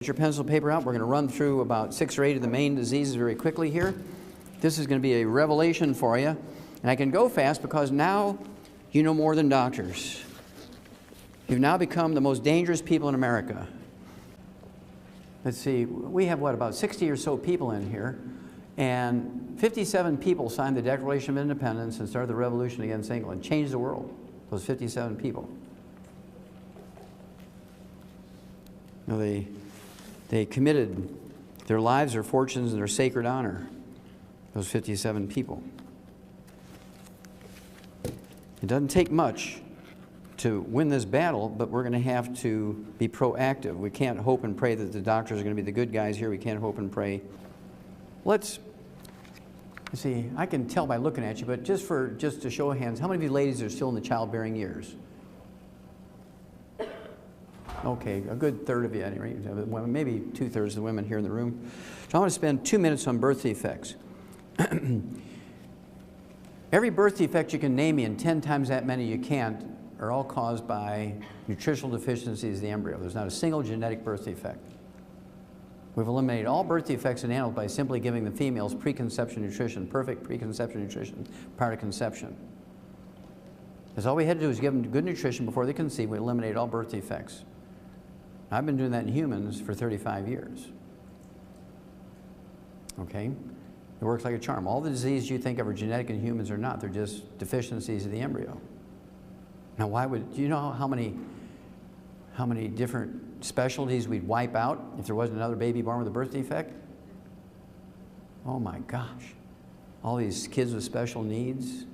Get your pencil and paper out. We're going to run through about 6 or 8 of the main diseases very quickly here. This is going to be a revelation for you. And I can go fast because now you know more than doctors. You've now become the most dangerous people in America. Let's see, we have what, about 60 or so people in here. And 57 people signed the Declaration of Independence and started the revolution against England. Changed the world, those 57 people. You know, they committed their lives, their fortunes, and their sacred honor, those 57 people. It doesn't take much to win this battle, but we're going to have to be proactive. We can't hope and pray that the doctors are going to be the good guys here. We can't hope and pray. Let's see, I can tell by looking at you, but just to show of hands, how many of you ladies are still in the childbearing years? Okay, a good third of you, anyway, maybe 2/3 of the women here in the room. So I want to spend 2 minutes on birth defects. Every birth defect you can name me, and 10 times that many you can't, are all caused by nutritional deficiencies of the embryo. There's not a single genetic birth defect. We've eliminated all birth defects in animals by simply giving the females preconception nutrition, perfect preconception nutrition prior to conception. Because all we had to do was give them good nutrition before they conceived. We eliminated all birth defects. I've been doing that in humans for 35 years. Okay? It works like a charm. All the diseases you think of are genetic in humans are not. They're just deficiencies of the embryo. Now, do you know how many different specialties we'd wipe out if there wasn't another baby born with a birth defect? Oh my gosh. All these kids with special needs.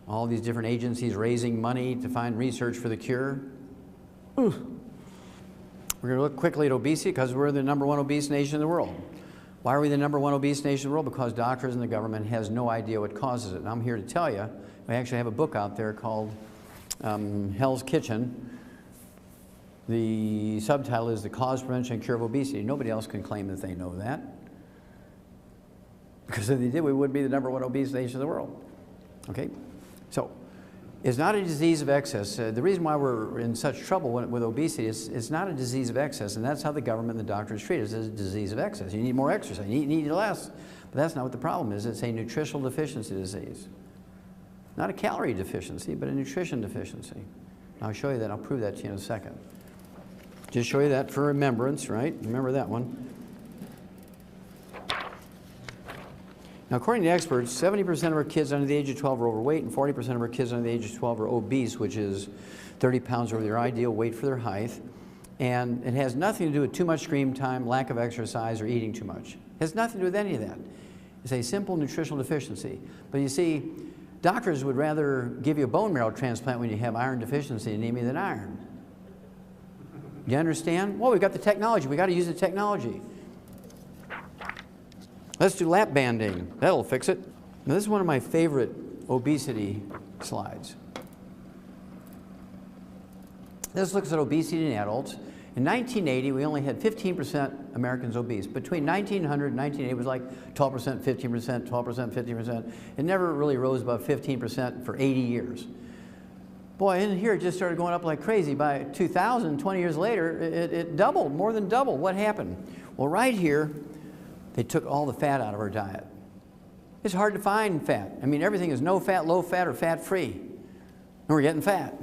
All these different agencies raising money to find research for the cure. Ooh. We're going to look quickly at obesity because we're the #1 obese nation in the world. Why are we the #1 obese nation in the world? Because doctors and the government has no idea what causes it. And I'm here to tell you, I actually have a book out there called Hell's Kitchen. The subtitle is The Cause, Prevention, and Cure of Obesity. Nobody else can claim that they know that. Because if they did, we would be the #1 obese nation in the world. Okay? So, it's not a disease of excess. The reason why we're in such trouble with obesity is it's not a disease of excess, and that's how the government and the doctors treat it. It's a disease of excess. You need more exercise. You need less. But that's not what the problem is. It's a nutritional deficiency disease. Not a calorie deficiency, but a nutrition deficiency. I'll show you that. I'll prove that to you in a second. Just show you that for remembrance, right? Remember that one. Now, according to experts, 70% of our kids under the age of 12 are overweight, and 40% of our kids under the age of 12 are obese, which is 30 pounds over their ideal weight for their height. And it has nothing to do with too much screen time, lack of exercise, or eating too much. It has nothing to do with any of that. It's a simple nutritional deficiency. But you see, doctors would rather give you a bone marrow transplant when you have iron deficiency anemia than iron. You understand? Well, we've got the technology. We've got to use the technology. Let's do lap banding. That'll fix it. Now, this is one of my favorite obesity slides. This looks at obesity in adults. In 1980, we only had 15% Americans obese. Between 1900 and 1980, it was like 12%, 15%, 12%, 15%. It never really rose above 15% for 80 years. Boy, in here it just started going up like crazy. By 2000, 20 years later, it doubled, more than doubled. What happened? Well, right here, they took all the fat out of our diet. It's hard to find fat. I mean, everything is no fat, low fat, or fat-free. And we're getting fat.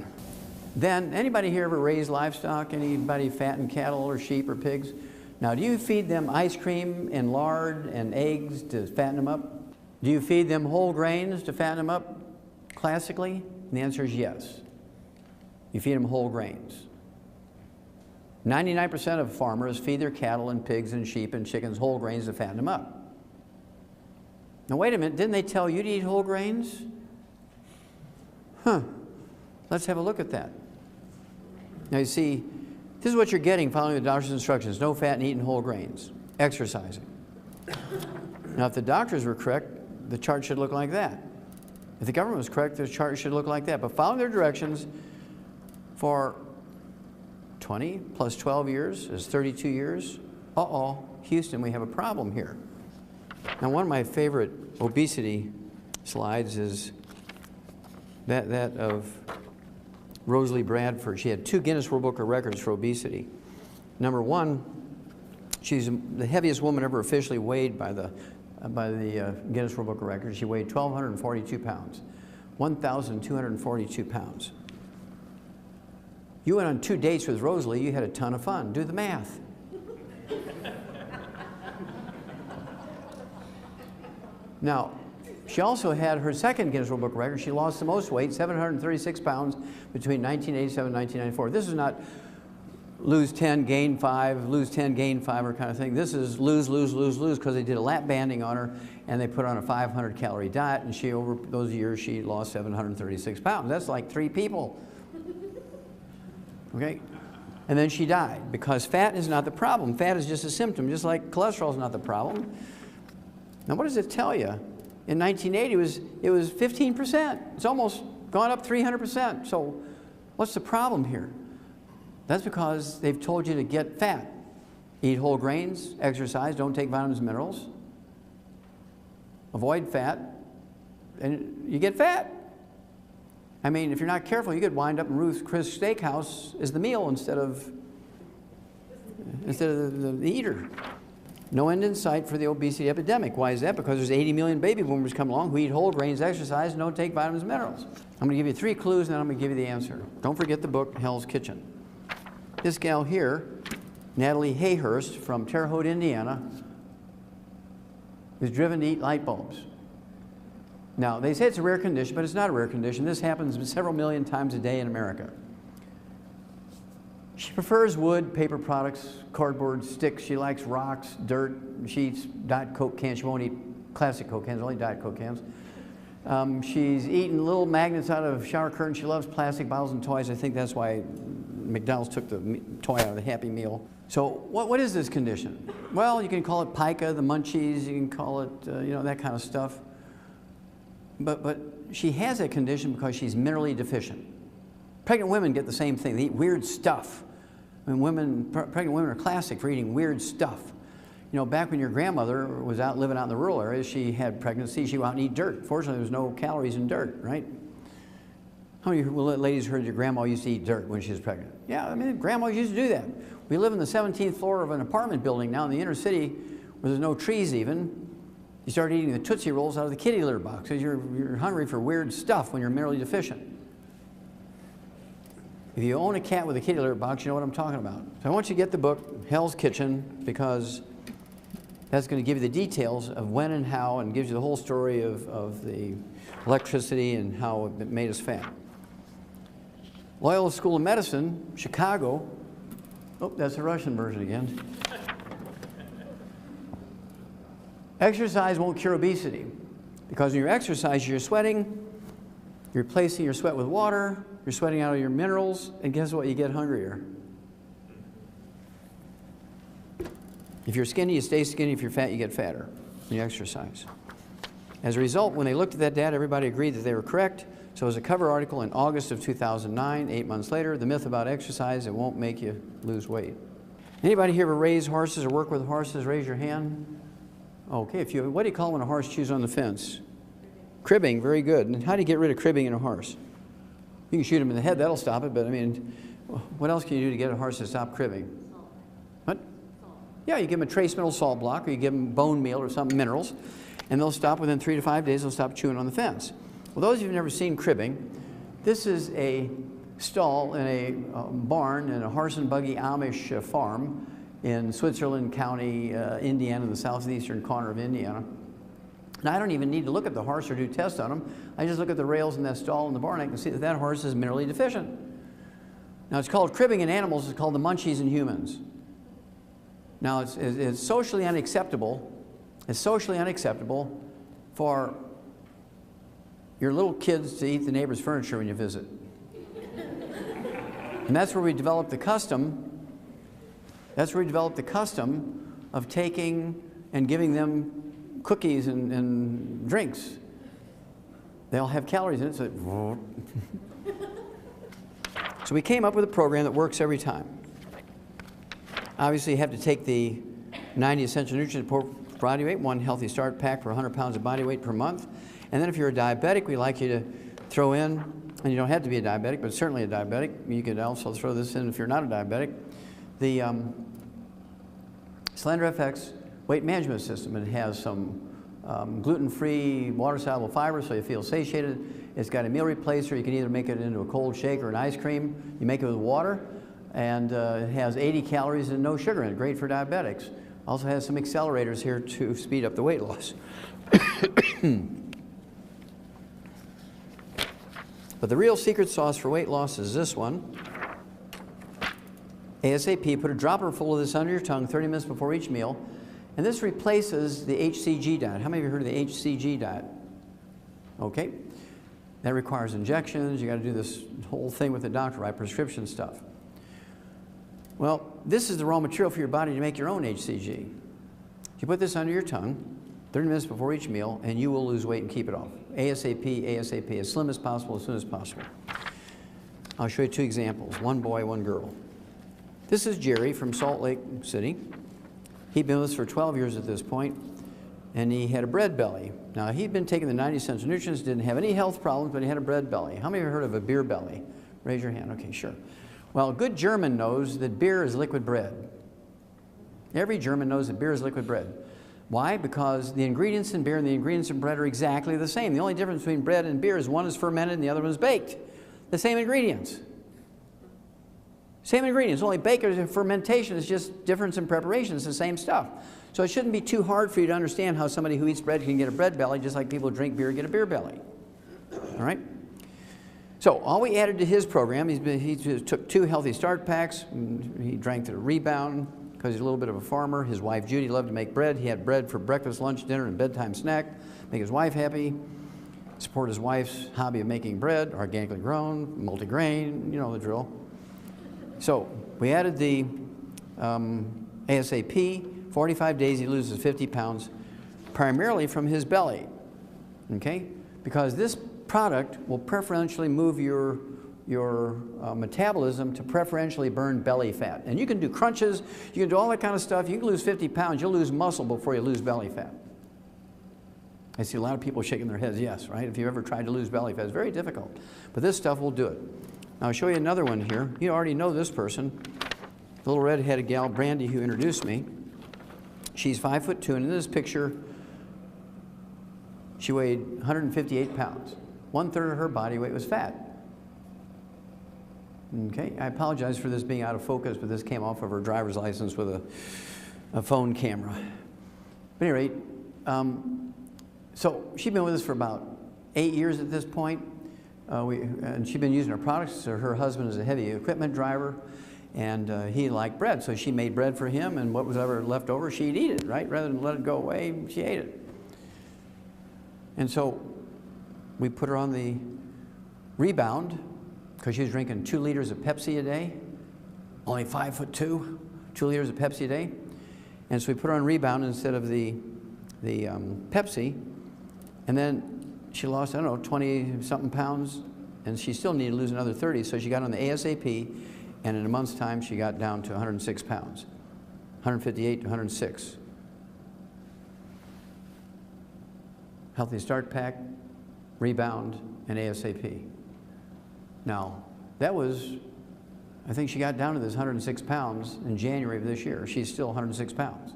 Then, anybody here ever raise livestock? Anybody fatten cattle or sheep or pigs? Now, do you feed them ice cream and lard and eggs to fatten them up? Do you feed them whole grains to fatten them up, classically? And the answer is yes. You feed them whole grains. 99% of farmers feed their cattle and pigs and sheep and chickens whole grains to fatten them up. Now wait a minute, didn't they tell you to eat whole grains? Huh. Let's have a look at that. Now you see, this is what you're getting following the doctor's instructions. No fat and eating whole grains. Exercising. Now if the doctors were correct, the chart should look like that. If the government was correct, the chart should look like that. But following their directions for 20 plus 12 years is 32 years. Uh-oh, Houston, we have a problem here. Now, one of my favorite obesity slides is that of Rosalie Bradford. She had 2 Guinness World Book of Records for obesity. Number one, she's the heaviest woman ever officially weighed by the Guinness World Book of Records. She weighed 1,242 pounds, 1,242 pounds. You went on 2 dates with Rosalie, you had a ton of fun. Do the math. Now, she also had her second Guinness World Book of Records. She lost the most weight, 736 pounds, between 1987 and 1994. This is not lose 10, gain 5, lose 10, gain 5 or kind of thing. This is lose, lose, lose, lose, because they did a lap banding on her and they put her on a 500-calorie diet, and she, over those years, she lost 736 pounds. That's like 3 people. Okay? And then she died, because fat is not the problem. Fat is just a symptom, just like cholesterol is not the problem. Now, what does it tell you? In 1980, it was 15%. It's almost gone up 300%. So what's the problem here? That's because they've told you to get fat. Eat whole grains, exercise, don't take vitamins and minerals. Avoid fat, and you get fat. I mean, if you're not careful, you could wind up in Ruth's Chris Steakhouse as the meal instead of the eater. No end in sight for the obesity epidemic. Why is that? Because there's 80 million baby boomers come along who eat whole grains, exercise, and don't take vitamins and minerals. I'm going to give you 3 clues, and then I'm going to give you the answer. Don't forget the book, Hell's Kitchen. This gal here, Natalie Hayhurst from Terre Haute, Indiana, is driven to eat light bulbs. Now, they say it's a rare condition, but it's not a rare condition. This happens several million times a day in America. She prefers wood, paper products, cardboard, sticks. She likes rocks, dirt. She eats Diet Coke cans. She won't eat classic Coke cans, only Diet Coke cans. She's eaten little magnets out of shower curtains. She loves plastic bottles and toys. I think that's why McDonald's took the toy out of the Happy Meal. So what is this condition? Well, you can call it pica, the munchies. You can call it, you know, that kind of stuff. But she has that condition because she's minerally deficient. Pregnant women get the same thing. They eat weird stuff. I mean, pregnant women are classic for eating weird stuff. You know, back when your grandmother was out living out in the rural areas, she had pregnancy, she would out and eat dirt. Fortunately, there was no calories in dirt, right? How many ladies heard your grandma used to eat dirt when she was pregnant? Yeah, I mean, grandmas used to do that. We live in the 17th floor of an apartment building now in the inner city where there's no trees even. You start eating the Tootsie Rolls out of the kitty litter box because you're hungry for weird stuff when you're minerally deficient. If you own a cat with a kitty litter box, you know what I'm talking about. So I want you to get the book, Hell's Kitchen, because that's going to give you the details of when and how, and gives you the whole story of the electricity and how it made us fat. Loyola School of Medicine, Chicago. Oh, that's the Russian version again. Exercise won't cure obesity, because when you're exercising, you're sweating, you're replacing your sweat with water, you're sweating out of your minerals, and guess what? You get hungrier. If you're skinny, you stay skinny. If you're fat, you get fatter when you exercise. As a result, when they looked at that data, everybody agreed that they were correct. So it was a cover article in August of 2009, 8 months later, the myth about exercise, it won't make you lose weight. Anybody here ever raise horses or work with horses? Raise your hand. Okay, what do you call when a horse chews on the fence? Cribbing, very good. And how do you get rid of cribbing in a horse? You can shoot him in the head, that'll stop it, but I mean, what else can you do to get a horse to stop cribbing? What? Yeah, you give them a trace mineral salt block, or you give them bone meal or some minerals, and they'll stop within 3 to 5 days, they'll stop chewing on the fence. Well, those of you who've never seen cribbing, this is a stall in a barn in a horse and buggy Amish farm in Switzerland County, Indiana, in the southeastern corner of Indiana. Now, I don't even need to look at the horse or do tests on them. I just look at the rails in that stall in the barn, and I can see that that horse is minerally deficient. Now, it's called cribbing in animals. It's called the munchies in humans. Now, it's socially unacceptable. It's socially unacceptable for your little kids to eat the neighbor's furniture when you visit. And that's where we developed the custom. That's where we developed the custom of taking and giving them cookies and drinks. They all have calories in it, so so we came up with a program that works every time. Obviously, you have to take the 90 essential nutrients per body weight, 1 healthy start pack for 100 pounds of body weight per month. And then if you're a diabetic, we like you to throw in, and you don't have to be a diabetic, but certainly a diabetic. You could also throw this in if you're not a diabetic. The SlenderFX weight management system. It has some gluten-free, water-soluble fiber, so you feel satiated. It's got a meal replacer. You can either make it into a cold shake or an ice cream. You make it with water, and it has 80 calories and no sugar in it. Great for diabetics. Also has some accelerators here to speed up the weight loss. But the real secret sauce for weight loss is this one. ASAP, put a dropper full of this under your tongue 30 minutes before each meal. And this replaces the HCG diet. How many of you heard of the HCG diet? Okay. That requires injections. You got to do this whole thing with the doctor, right? Prescription stuff. Well, this is the raw material for your body to make your own HCG. You put this under your tongue 30 minutes before each meal, and you will lose weight and keep it off. ASAP, ASAP, as slim as possible, as soon as possible. I'll show you two examples, one boy, one girl. This is Jerry from Salt Lake City. He'd been with us for 12 years at this point, and he had a bread belly. Now, he'd been taking the 90 essential nutrients, didn't have any health problems, but he had a bread belly. How many of you heard of a beer belly? Raise your hand. Okay, sure. Well, a good German knows that beer is liquid bread. Every German knows that beer is liquid bread. Why? Because the ingredients in beer and the ingredients in bread are exactly the same. The only difference between bread and beer is one is fermented and the other one is baked. The same ingredients. Same ingredients, only baking and fermentation is just difference in preparation. It's the same stuff. So it shouldn't be too hard for you to understand how somebody who eats bread can get a bread belly, just like people who drink beer get a beer belly. All right? So all we added to his program, he took 2 healthy start packs. He drank to the Rebound because he's a little bit of a farmer. His wife Judy loved to make bread. He had bread for breakfast, lunch, dinner, and bedtime snack. Make his wife happy. Support his wife's hobby of making bread, organically grown, multigrain, you know the drill. So we added the ASAP. 45 days he loses 50 pounds, primarily from his belly. Okay? Because this product will preferentially move your metabolism to preferentially burn belly fat. And you can do crunches, you can do all that kind of stuff. You can lose 50 pounds, you'll lose muscle before you lose belly fat. I see a lot of people shaking their heads, yes, right? If you've ever tried to lose belly fat, it's very difficult. But this stuff will do it. Now I'll show you another one here. You already know this person, the little red-headed gal, Brandy, who introduced me. She's 5'2", and in this picture, she weighed 158 pounds. 1/3 of her body weight was fat. Okay, I apologize for this being out of focus, but this came off of her driver's license with a phone camera. But at any rate, so she's been with us for about 8 years at this point. And she's been using our products. So her husband is a heavy equipment driver, and he liked bread. So she made bread for him, and what was ever left over, she'd eat it, right? Rather than let it go away, she ate it. And so we put her on the Rebound because she was drinking 2 liters of Pepsi a day, only 5'2", 2 liters of Pepsi a day. And so we put her on Rebound instead of the Pepsi, and then she lost, I don't know, 20-something pounds, and she still needed to lose another 30, so she got on the ASAP, and in a month's time, she got down to 106 pounds, 158 to 106. Healthy Start Pack, Rebound, and ASAP. Now, that was, I think she got down to this 106 pounds in January of this year. She's still 106 pounds.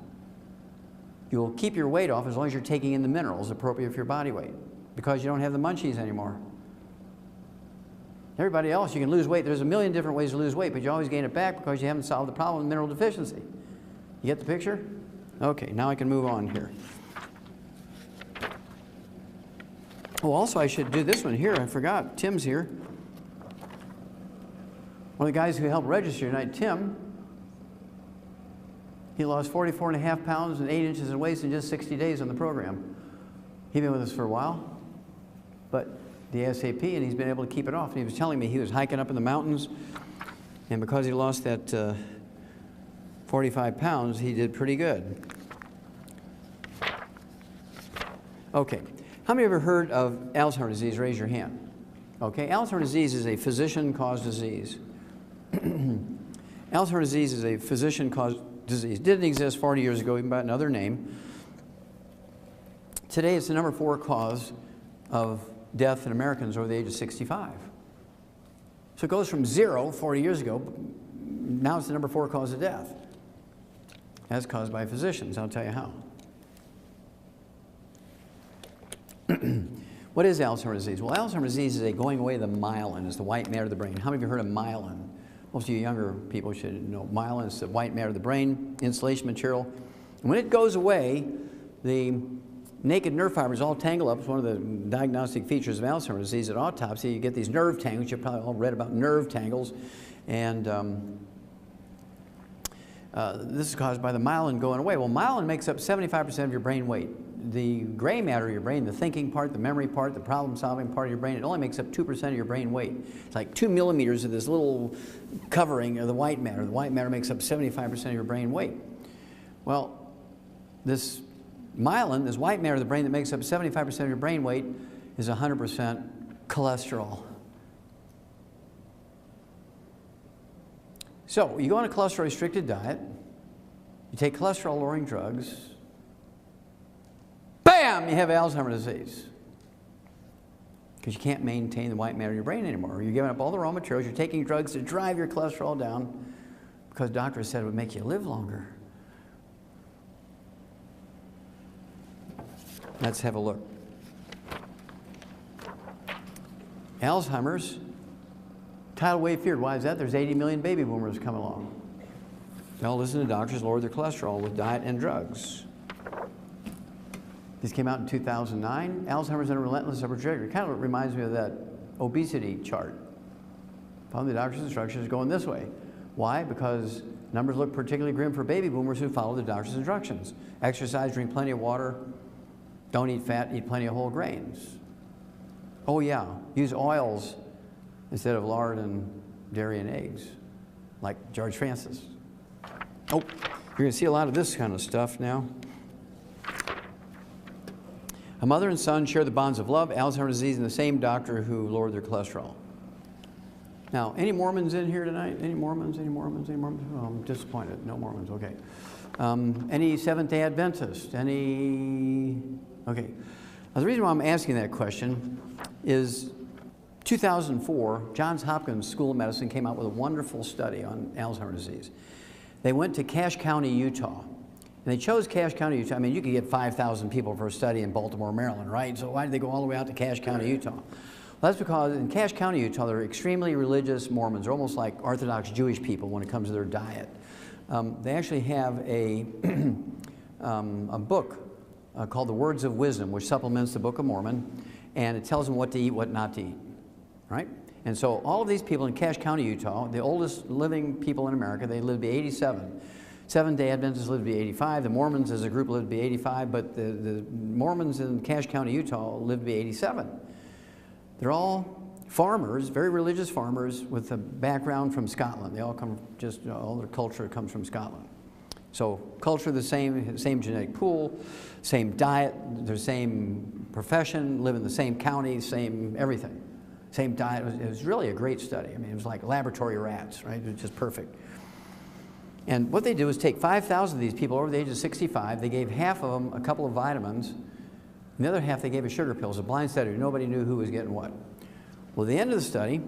You'll keep your weight off as long as you're taking in the minerals appropriate for your body weight, because you don't have the munchies anymore. Everybody else, you can lose weight. There's a million different ways to lose weight, but you always gain it back because you haven't solved the problem of mineral deficiency. You get the picture? Okay, now I can move on here. Oh, also I should do this one here. I forgot. Tim's here. One of the guys who helped register tonight, Tim, he lost 44.5 pounds and 8 inches in waist in just 60 days on the program. He's been with us for a while, but the ASAP, and he's been able to keep it off. And he was telling me he was hiking up in the mountains, and because he lost that 45 pounds, he did pretty good. Okay, how many of you have ever heard of Alzheimer's disease? Raise your hand. Okay, Alzheimer's disease is a physician-caused disease. Alzheimer's disease is a physician-caused disease. Didn't exist 40 years ago, even by another name. Today, it's the number 4 cause of death in Americans over the age of 65. So it goes from 0 40 years ago, now it's the number 4 cause of death. That's caused by physicians. I'll tell you how. What is Alzheimer's disease? Well, Alzheimer's disease is a going away of the myelin. It's the white matter of the brain. How many of you heard of myelin? Most of you younger people should know myelin is the white matter of the brain, insulation material. And when it goes away, the naked nerve fibers all tangle up. It's one of the diagnostic features of Alzheimer's disease. At autopsy, you get these nerve tangles. You've probably all read about nerve tangles. And this is caused by the myelin going away. Well, myelin makes up 75% of your brain weight. The gray matter of your brain, the thinking part, the memory part, the problem-solving part of your brain, it only makes up 2% of your brain weight. It's like 2 millimeters of this little covering of the white matter. The white matter makes up 75% of your brain weight. Well, this myelin, this white matter of the brain that makes up 75% of your brain weight, is 100% cholesterol. So you go on a cholesterol-restricted diet, you take cholesterol-lowering drugs, bam, you have Alzheimer's disease. Because you can't maintain the white matter of your brain anymore. You're giving up all the raw materials, you're taking drugs to drive your cholesterol down because doctors said it would make you live longer. Let's have a look. Alzheimer's, tidal wave feared. Why is that? There's 80 million baby boomers coming along. They all listen to doctors, lower their cholesterol with diet and drugs. This came out in 2009. Alzheimer's in a relentless upward trajectory. Kind of reminds me of that obesity chart. Following the doctor's instructions going this way. Why? Because numbers look particularly grim for baby boomers who follow the doctor's instructions. Exercise, drink plenty of water, don't eat fat, eat plenty of whole grains. Oh yeah, use oils instead of lard and dairy and eggs, like George Francis. Oh, you're going to see a lot of this kind of stuff now. A mother and son share the bonds of love, Alzheimer's disease, and the same doctor who lowered their cholesterol. Now, any Mormons in here tonight? Any Mormons? Any Mormons? Any Mormons? Oh, I'm disappointed. No Mormons. Okay. Any Seventh-day Adventists? Any? Okay. Now, the reason why I'm asking that question is 2004, Johns Hopkins School of Medicine came out with a wonderful study on Alzheimer's disease. They went to Cache County, Utah. And they chose Cache County, Utah. I mean, you could get 5,000 people for a study in Baltimore, Maryland, right? So why did they go all the way out to Cache County, Utah? Well, that's because in Cache County, Utah, they're extremely religious Mormons. They're almost like Orthodox Jewish people when it comes to their diet. They actually have a book called The Words of Wisdom, which supplements the Book of Mormon, and it tells them what to eat, what not to eat, right? And so all of these people in Cache County, Utah, the oldest living people in America, they live to be 87. Seventh-day Adventists live to be 85. The Mormons as a group live to be 85, but the Mormons in Cache County, Utah live to be 87. They're all farmers, very religious farmers with a background from Scotland. They all come, just all their culture comes from Scotland. So culture the same genetic pool, same diet, their same profession, live in the same county, same everything. Same diet. It was really a great study. I mean, it was like laboratory rats, right? It was just perfect. And what they did was take 5,000 of these people over the age of 65. They gave half of them a couple of vitamins, and the other half they gave a sugar pill. It was a blind study. Nobody knew who was getting what. Well, at the end of the study,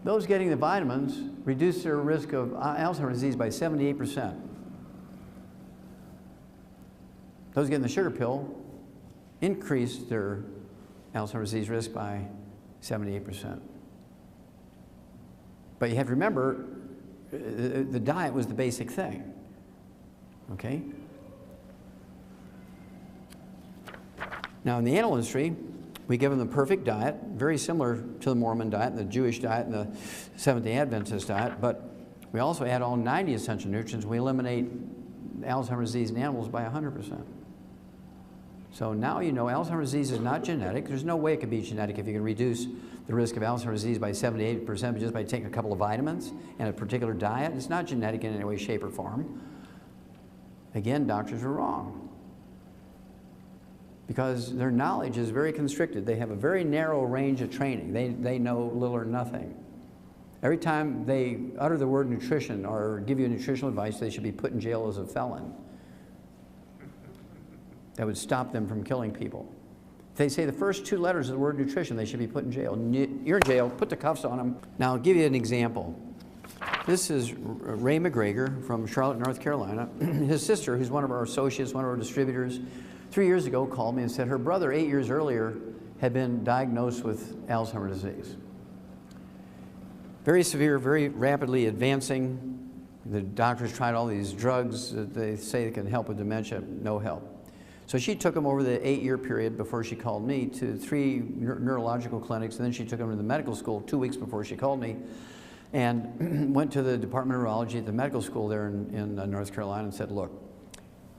those getting the vitamins reduced their risk of Alzheimer's disease by 78%. Those getting the sugar pill increased their Alzheimer's disease risk by 78%. But you have to remember, the diet was the basic thing, okay? Now in the animal industry, we give them the perfect diet, very similar to the Mormon diet and the Jewish diet and the Seventh-day Adventist diet, but we also add all 90 essential nutrients. We eliminate Alzheimer's disease in animals by 100%. So now you know Alzheimer's disease is not genetic. There's no way it could be genetic if you can reduce the risk of Alzheimer's disease by 78% just by taking a couple of vitamins and a particular diet. It's not genetic in any way, shape, or form. Again, doctors are wrong because their knowledge is very constricted. They have a very narrow range of training. They know little or nothing. Every time they utter the word nutrition or give you nutritional advice, they should be put in jail as a felon. That would stop them from killing people. If they say the first two letters of the word nutrition, they should be put in jail. You're in jail, put the cuffs on them. Now, I'll give you an example. This is Ray McGregor from Charlotte, North Carolina. His sister, who's one of our associates, one of our distributors, 3 years ago called me and said her brother 8 years earlier had been diagnosed with Alzheimer's disease. Very severe, very rapidly advancing. The doctors tried all these drugs that they say can help with dementia, no help. So she took him over the 8-year period before she called me to 3 neurological clinics, and then she took him to the medical school 2 weeks before she called me, and went to the Department of Neurology at the medical school there in North Carolina and said, look,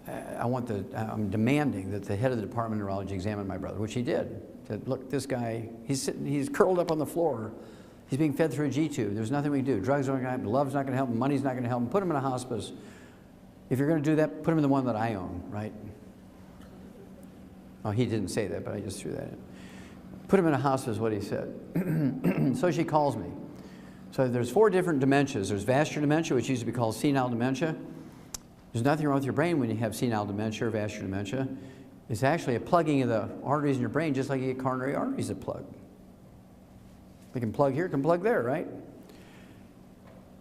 I'm demanding that the head of the Department of Neurology examine my brother, which he did. Said, look, this guy, he's curled up on the floor. He's being fed through a G-tube. There's nothing we can do. Drugs aren't going to help him. Love's not going to help him. Money's not going to help him. Put him in a hospice. If you're going to do that, put him in the one that I own, right? Oh, he didn't say that, but I just threw that in. Put him in a hospice, what he said. So she calls me. So there's 4 different dementias. There's vascular dementia, which used to be called senile dementia. There's nothing wrong with your brain when you have senile dementia or vascular dementia. It's actually a plugging of the arteries in your brain, just like you get coronary arteries that plug. They can plug here, can plug there, right?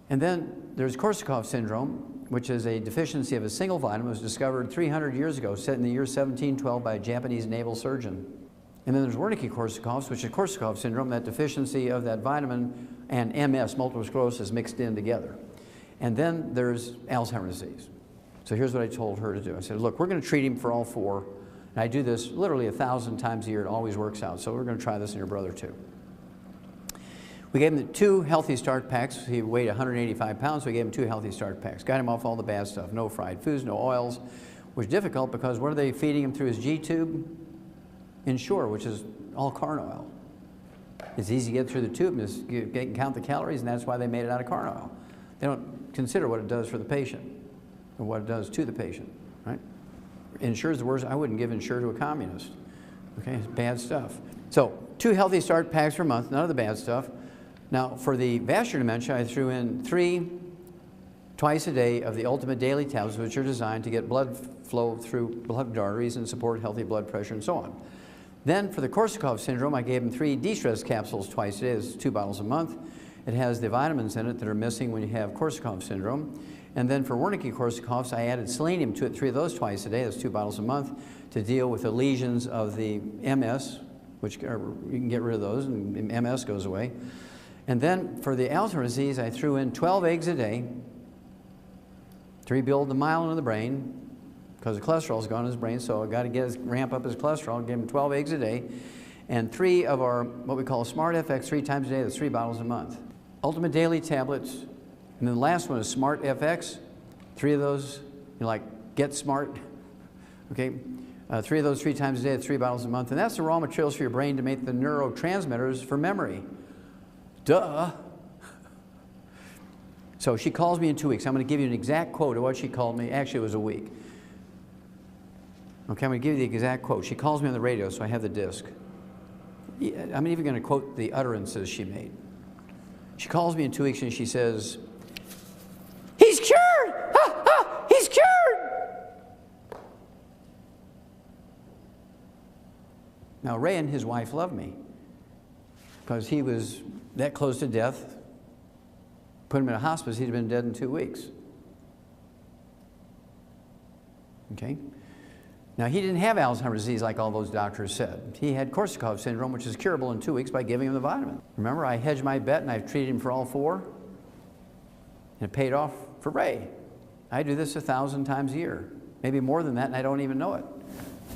And then there's Korsakoff syndrome, which is a deficiency of a single vitamin. It was discovered 300 years ago, set in the year 1712 by a Japanese naval surgeon. And then there's Wernicke-Korsakoff's, which is Korsakoff syndrome, that deficiency of that vitamin and MS, multiple sclerosis, mixed in together. And then there's Alzheimer's disease. So here's what I told her to do. I said, look, we're going to treat him for all 4. And I do this literally 1,000 times a year. It always works out. So we're going to try this in your brother too. We gave him 2 healthy start packs. He weighed 185 pounds, so we gave him 2 healthy start packs. Got him off all the bad stuff. No fried foods, no oils, which is difficult because what are they feeding him through his G-tube? Ensure, which is all corn oil. It's easy to get through the tube and just you can count the calories, and that's why they made it out of corn oil. They don't consider what it does for the patient or what it does to the patient, right? Ensure is the worst. I wouldn't give Ensure to a communist. Okay, it's bad stuff. So 2 healthy start packs per month, none of the bad stuff. Now, for the vascular dementia, I threw in 3 twice a day of the ultimate daily tablets, which are designed to get blood flow through blood arteries and support healthy blood pressure and so on. Then for the Korsakoff syndrome, I gave him 3 de-stress capsules twice a day. It's 2 bottles a month. It has the vitamins in it that are missing when you have Korsakoff syndrome. And then for Wernicke-Korsakoff's, I added selenium to it, 3 of those twice a day. That's 2 bottles a month to deal with the lesions of the MS, which you can get rid of those and MS goes away. And then for the Alzheimer's disease, I threw in 12 eggs a day to rebuild the myelin in the brain because the cholesterol's gone in his brain, so I got to ramp up his cholesterol, give him 12 eggs a day, and 3 of our, what we call Smart FX 3 times a day, that's 3 bottles a month. Ultimate daily tablets, and then the last one is Smart FX, 3 of those, you know, like Get Smart, okay? 3 of those 3 times a day, that's 3 bottles a month, and that's the raw materials for your brain to make the neurotransmitters for memory. Duh. So she calls me in 2 weeks. I'm going to give you an exact quote of what she called me. Actually, it was a week. Okay, I'm going to give you the exact quote. She calls me on the radio, so I have the disc. I'm even going to quote the utterances she made. She calls me in 2 weeks and she says, "He's cured! Ha, ha, he's cured!" Now, Ray and his wife love me because he was that close to death. Put him in a hospice, he'd have been dead in 2 weeks. Okay? Now, he didn't have Alzheimer's disease like all those doctors said. He had Korsakoff syndrome, which is curable in 2 weeks by giving him the vitamin. Remember, I hedged my bet and I've treated him for all 4, and it paid off for Ray. I do this 1,000 times a year, maybe more than that, and I don't even know it.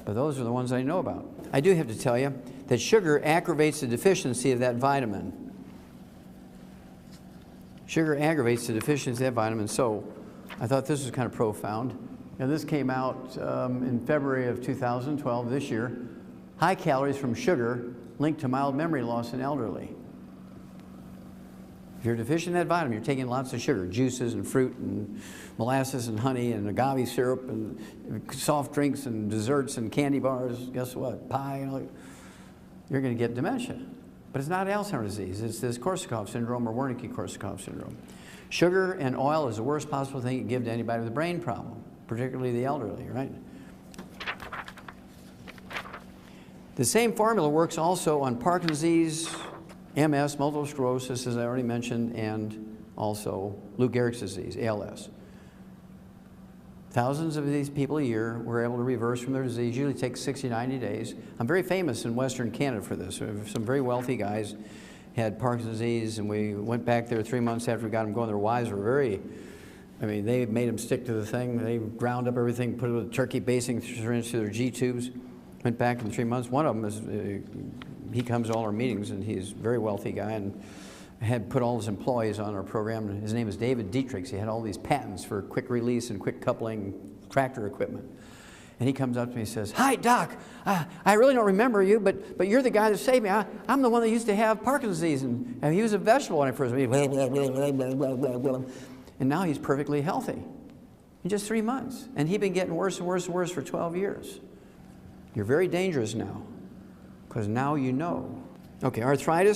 But those are the ones I know about. I do have to tell you that sugar aggravates the deficiency of that vitamin. Sugar aggravates the deficiency of that vitamin, so I thought this was kind of profound. And this came out in February of 2012, this year. High calories from sugar linked to mild memory loss in elderly. If you're deficient in that vitamin, you're taking lots of sugar, juices and fruit and molasses and honey and agave syrup and soft drinks and desserts and candy bars, guess what, pie, and all, you're going to get dementia. But it's not Alzheimer's disease, it's this Korsakoff syndrome or Wernicke-Korsakoff syndrome. Sugar and oil is the worst possible thing you can give to anybody with a brain problem, particularly the elderly, right? The same formula works also on Parkinson's disease, MS, multiple sclerosis, as I already mentioned, and also Lou Gehrig's disease, ALS. Thousands of these people a year were able to reverse from their disease. Usually takes 60, 90 days. I'm very famous in Western Canada for this. Some very wealthy guys had Parkinson's disease, and we went back there 3 months after we got them going. Their wives were very, I mean, they made them stick to the thing. They ground up everything, put it with a turkey basing syringe through their G-tubes. Went back in 3 months. One of them is, he comes to all our meetings, and he's a very wealthy guy, and had put all his employees on our program. His name is David Dietrichs. He had all these patents for quick release and quick coupling tractor equipment. And he comes up to me and says, "Hi, Doc. I really don't remember you, but you're the guy that saved me. I'm the one that used to have Parkinson's disease." And he was a vegetable when I first met him. And now he's perfectly healthy in just 3 months. And he'd been getting worse and worse and worse for 12 years. You're very dangerous now, because now you know. Okay, arthritis.